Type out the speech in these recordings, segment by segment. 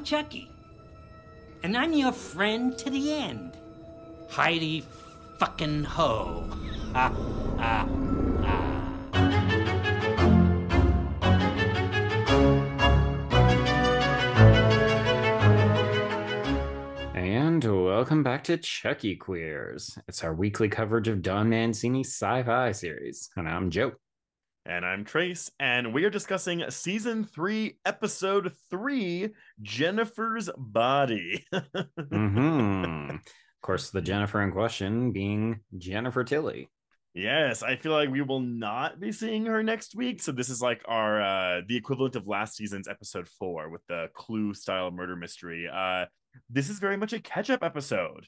Chucky. And I'm your friend to the end. Heidi fucking ho. Ha, ha, ha. And welcome back to Chucky Queers. It's our weekly coverage of Don Mancini's sci-fi series. And I'm Joe. And I'm Trace, and we are discussing Season 3, Episode 3, Jennifer's Body. Of course, the Jennifer in question being Jennifer Tilly. Yes, I feel like we will not be seeing her next week. So this is like our the equivalent of last season's Episode 4 with the Clue-style murder mystery. This is very much a catch-up episode.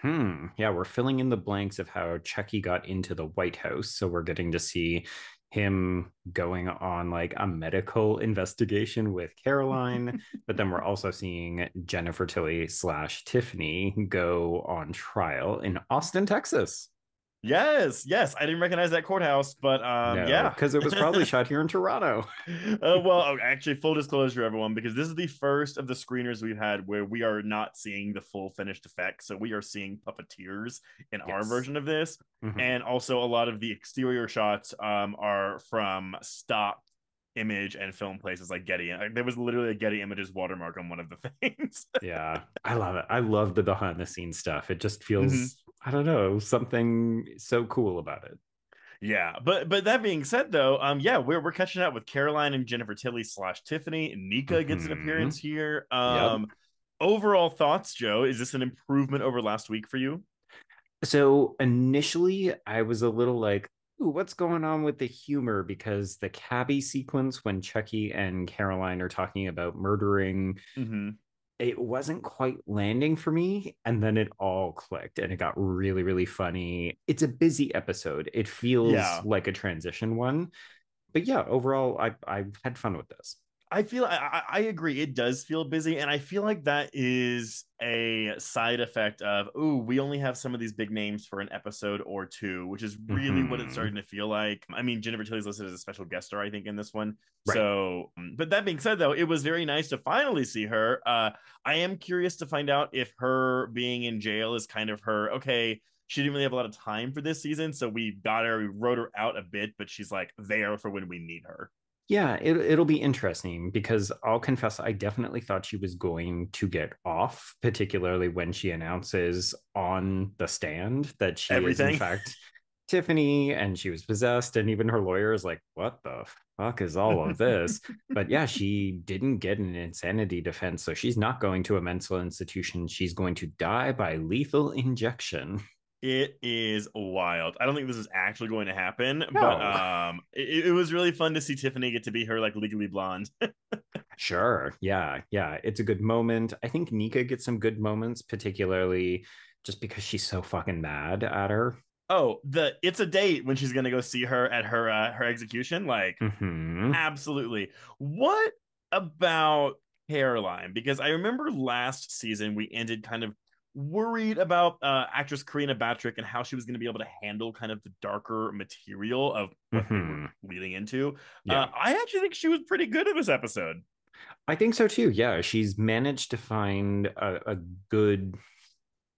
Yeah, we're filling in the blanks of how Chucky got into the White House. So we're getting to see him going on like a medical investigation with Caroline, but then we're also seeing Jennifer Tilly / Tiffany go on trial in Austin, Texas. Yes, I didn't recognize that courthouse, but No, yeah. because it was probably shot here in Toronto. Actually, full disclosure, everyone, because this is the first of the screeners we've had where we are not seeing the full finished effects. So we are seeing puppeteers in our version of this. And also a lot of the exterior shots are from stock image and film places like Getty. There was literally a Getty Images watermark on one of the things. Yeah, I love it. I love the behind the scenes stuff. It just feels, I don't know, something so cool about it. Yeah, but that being said, though, yeah, we're catching up with Caroline and Jennifer Tilly / Tiffany. Nika gets an appearance here. Yep. Overall thoughts, Joe? Is this an improvement over last week for you? So initially, I was a little like, ooh, what's going on with the humor? Because the cabbie sequence when Chucky and Caroline are talking about murdering, it wasn't quite landing for me. And then it all clicked and it got really, really funny. It's a busy episode. It feels like a transition one. But yeah, overall, I had fun with this. I agree. It does feel busy, and I feel like that is a side effect of, oh, we only have some of these big names for an episode or two, which is really what it's starting to feel like. I mean, Jennifer Tilly's listed as a special guest star, I think, in this one. Right. So, but that being said, though, it was very nice to finally see her. I am curious to find out if her being in jail is kind of her, okay, she didn't really have a lot of time for this season, so we wrote her out a bit, but she's like there for when we need her. Yeah, it'll be interesting because I'll confess, I definitely thought she was going to get off, particularly when she announces on the stand that she is, in fact, Tiffany and she was possessed. And even her lawyer is like, what the fuck is all of this? But yeah, she didn't get an insanity defense. So she's not going to a mental institution. She's going to die by lethal injection. It is wild. I don't think this is actually going to happen, No. but it was really fun to see Tiffany get to be her like Legally Blonde. Sure. Yeah. It's a good moment. I think Nika gets some good moments, particularly just because she's so fucking mad at her. Oh, it's a date when she's gonna go see her at her execution. Like, absolutely. What about Caroline? Because I remember last season we ended kind of worried about actress Karina Batrick and how she was going to be able to handle kind of the darker material of what they were leading into. Yeah. I actually think she was pretty good in this episode. I think so too. Yeah, she's managed to find a good, I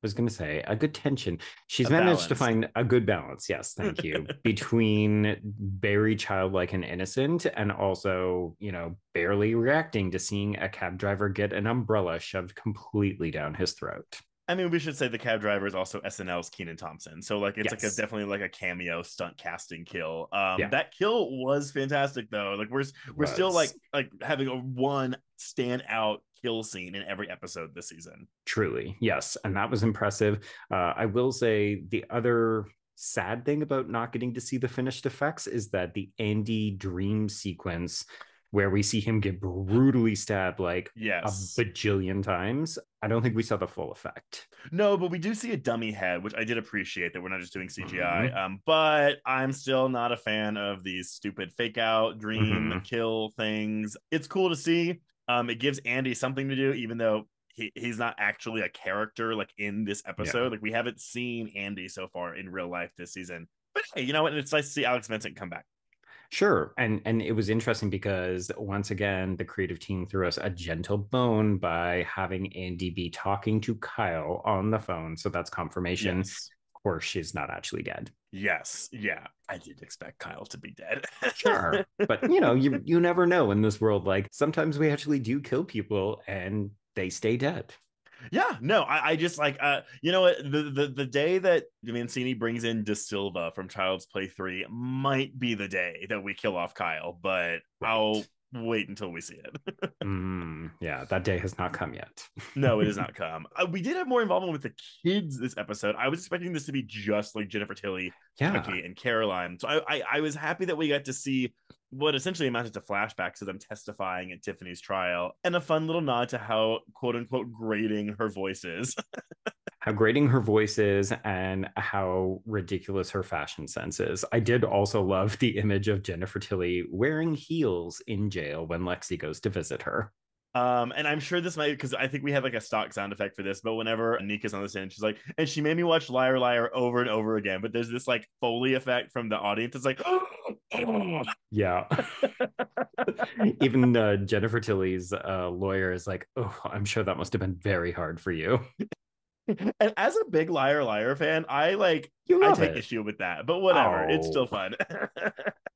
was going to say a good tension. She's managed to find a good balance. Yes, thank you. Between very childlike and innocent, and also, barely reacting to seeing a cab driver get an umbrella shoved completely down his throat. I mean, we should say the cab driver is also SNL's Kenan Thompson. So like it's definitely like a cameo stunt casting kill. That kill was fantastic though. Like we're still like having a one standout kill scene in every episode this season. Truly. Yes. And that was impressive. I will say the other sad thing about not getting to see the finished effects is that the Andy dream sequence where we see him get brutally stabbed like a bajillion times. I don't think we saw the full effect. No, but we do see a dummy head, which I did appreciate that we're not just doing CGI. But I'm still not a fan of these stupid fake out dream kill things. It's cool to see. It gives Andy something to do, even though he's not actually a character like in this episode. Like we haven't seen Andy so far in real life this season. But hey, you know what? It's nice to see Alex Vincent come back. Sure. And it was interesting because once again, the creative team threw us a gentle bone by having Andy be talking to Kyle on the phone. So that's confirmation. Yes. Of course, she's not actually dead. Yes. Yeah. I did expect Kyle to be dead. Sure. But you never know in this world. Like sometimes we actually do kill people and they stay dead. Yeah, no, I just like you know what, the day that Mancini brings in De Silva from Child's Play 3 might be the day that we kill off Kyle, but I'll Right. wait until we see it. Yeah, that day has not come yet. No, it has not come. We did have more involvement with the kids this episode. I was expecting this to be just like Jennifer Tilly, Yeah. Chucky, and Caroline. So I was happy that we got to see what essentially amounted to flashbacks of them testifying at Tiffany's trial, and a fun little nod to how quote unquote grating her voice is. How grating her voice is and how ridiculous her fashion sense is. I did also love the image of Jennifer Tilly wearing heels in jail when Lexi goes to visit her. And I'm sure this might, because I think we have like a stock sound effect for this, but whenever Nika's on the stand, she's like, and she made me watch Liar Liar over and over again. But there's this like Foley effect from the audience. It's like, yeah. Even Jennifer Tilly's lawyer is like, oh, I'm sure that must have been very hard for you. And as a big Liar Liar fan, I take issue with that, but whatever, it's still fun.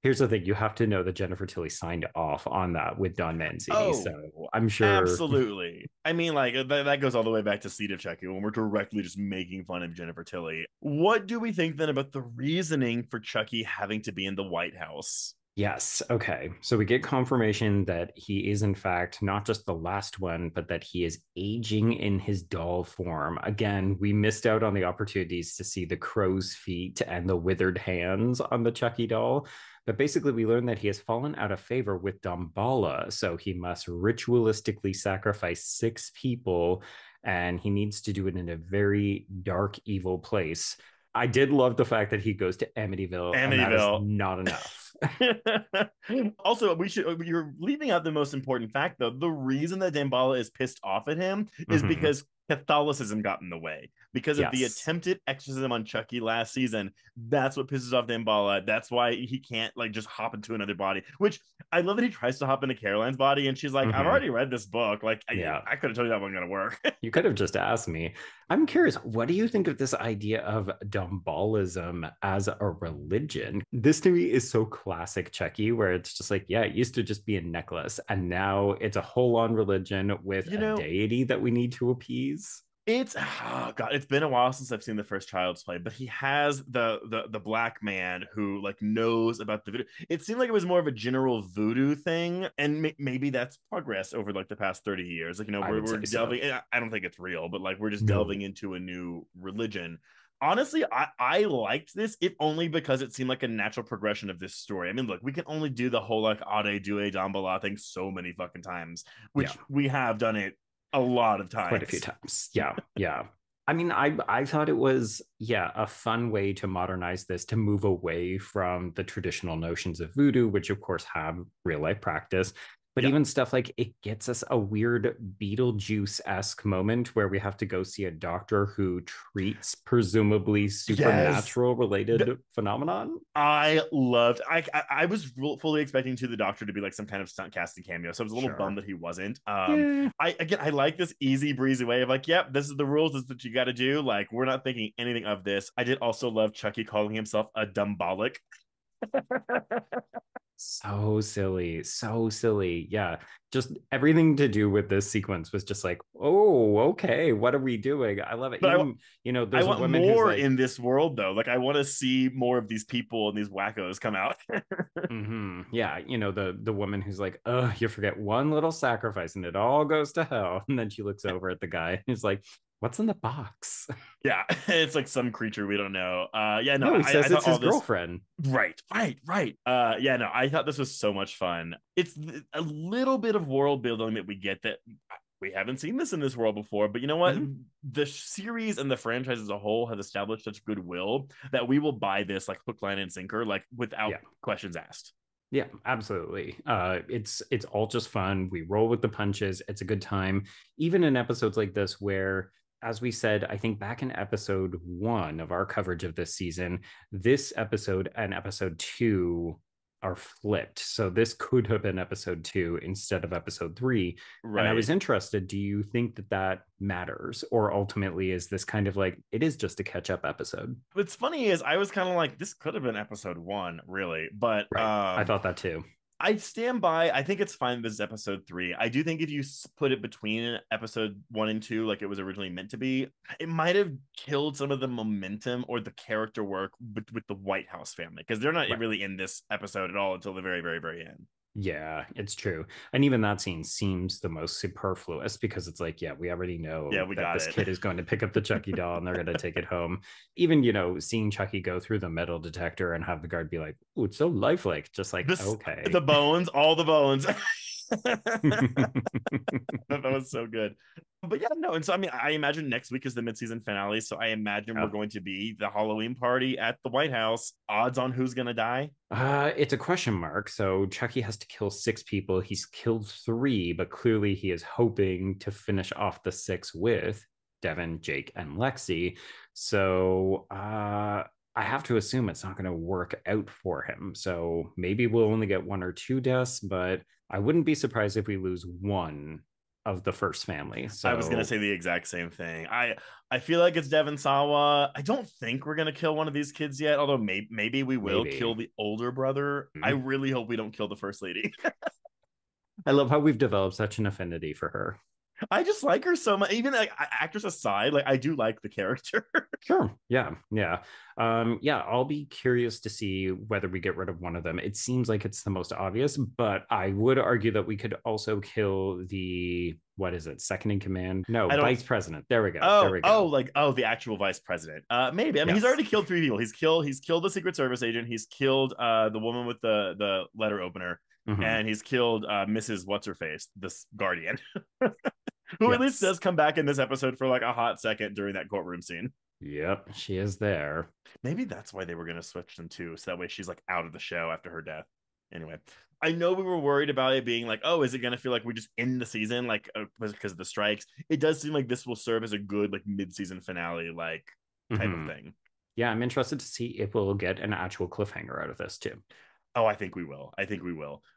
Here's the thing, you have to know that Jennifer Tilly signed off on that with Don Mancini, so I'm sure. Absolutely. I mean, like that goes all the way back to Seed of Chucky when we're directly just making fun of Jennifer Tilly. What do we think then about the reasoning for Chucky having to be in the White House? Yes. Okay. So we get confirmation that he is, in fact, not just the last one, but that he is aging in his doll form. Again, we missed out on the opportunities to see the crow's feet and the withered hands on the Chucky doll. But basically, we learned that he has fallen out of favor with Damballa. So he must ritualistically sacrifice 6 people, and he needs to do it in a very dark, evil place. I did love the fact that he goes to Amityville. And that is not enough. Also, you're leaving out the most important fact, though. The reason that Damballa is pissed off at him is because Catholicism got in the way. Because of the attempted exorcism on Chucky last season, that's what pisses off Damballa. That's why he can't like just hop into another body. Which I love that he tries to hop into Caroline's body, and she's like, "I've already read this book. Like, I could have told you that wasn't gonna work." You could have just asked me. I'm curious, what do you think of this idea of Damballism as a religion? This to me is so classic Chucky, where it's just like, yeah, it used to just be a necklace, and now it's a whole-on religion with a deity that we need to appease. It's it's been a while since I've seen the first Child's Play, but he has the black man who like knows about the voodoo. It seemed like it was more of a general voodoo thing, and maybe that's progress over like the past 30 years. Like, we're delving. So. I don't think it's real, but like we're just delving into a new religion. Honestly, I liked this, if only because it seemed like a natural progression of this story. I mean, look, we can only do the whole like Ade Due Damballa thing so many fucking times, which we have done it a lot of times. Quite a few times. Yeah. I mean, I thought it was, a fun way to modernize this, to move away from the traditional notions of voodoo, which of course have real life practice. But even stuff like it gets us a weird Beetlejuice-esque moment where we have to go see a doctor who treats presumably supernatural related phenomenon. I was fully expecting the doctor to be like some kind of stunt casting cameo. So I was a little bummed that he wasn't. I like this easy breezy way of like, yep, this is the rules. This is what you got to do. Like, we're not thinking anything of this. I did also love Chucky calling himself a Dambolic. So silly. Yeah, just everything to do with this sequence was just like, oh, okay, what are we doing? I love it. But there's I want more in this world, though. Like, I want to see more of these people and these wackos come out. Yeah, the woman who's like, oh, you forget one little sacrifice and it all goes to hell, and then she looks over at the guy and he's like, what's in the box? Yeah, it's like some creature we don't know. He says it's his girlfriend. Right. I thought this was so much fun. It's a little bit of world building that we get that we haven't seen this in this world before. But you know what? The series and the franchise as a whole have established such goodwill that we will buy this like hook, line, and sinker, like without questions asked. Yeah, absolutely. It's all just fun. We roll with the punches. It's a good time. Even in episodes like this where, as we said, I think back in episode 1 of our coverage of this season, this episode and episode 2 are flipped. So this could have been episode 2 instead of episode 3. Right. And I was interested, do you think that that matters? Or ultimately is this kind of like, it is just a catch up episode? What's funny is I was kind of like, this could have been episode 1, really. But right. I thought that too. I stand by. I think it's fine. This is episode 3. I do think if you put it between episode 1 and 2, like it was originally meant to be, it might have killed some of the momentum or the character work with the White House family, because they're not really in this episode at all until the very, very, very end. Yeah, it's true. And even that scene seems the most superfluous because it's like, yeah, we already know that this kid is going to pick up the Chucky doll and they're going to take it home. Even, you know, seeing Chucky go through the metal detector and have the guard be like, oh, it's so lifelike. Just like, okay. The bones, all the bones. That was so good. But yeah, no. And so, I mean, I imagine next week is the mid-season finale. So I imagine we're going to be the Halloween party at the White House. Odds on who's going to die? It's a question mark. So Chucky has to kill 6 people. He's killed 3, but clearly he is hoping to finish off the 6 with Devin, Jake, and Lexi. So I have to assume it's not going to work out for him. So maybe we'll only get 1 or 2 deaths, but I wouldn't be surprised if we lose 1 of the first family. So I was going to say the exact same thing. I feel like it's Devin Sawa. I don't think we're going to kill one of these kids yet, although maybe we will kill the older brother. Mm-hmm. I really hope we don't kill the first lady. I love how we've developed such an affinity for her. I just like her so much. Even like actress aside, like I do like the character. Sure. Yeah. I'll be curious to see whether we get rid of one of them. It seems like it's the most obvious, but I would argue that we could also kill the, what is it, second in command? No, vice president. There we go. The actual vice president. Maybe. I mean, he's already killed 3 people. He's killed the Secret Service agent. He's killed the woman with the letter opener. Mm-hmm. And he's killed Mrs. What's-Her-Face, this guardian. Who at least does come back in this episode for like a hot second during that courtroom scene. Yep, she is there. Maybe that's why they were going to switch them too, so that way she's like out of the show after her death. Anyway, I know we were worried about it being like, oh, is it going to feel like we just end the season like because of the strikes? It does seem like this will serve as a good like mid-season finale like type of thing. Yeah, I'm interested to see if we'll get an actual cliffhanger out of this too. Oh, I think we will.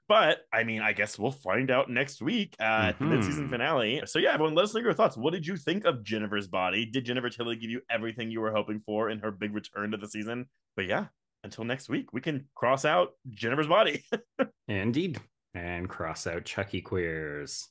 But I mean, I guess we'll find out next week at the mid-season finale. So yeah, everyone, let us know your thoughts. What did you think of Jennifer's body? Did Jennifer Tilly give you everything you were hoping for in her big return to the season? But yeah, until next week, we can cross out Jennifer's body. Indeed. And cross out Chucky queers.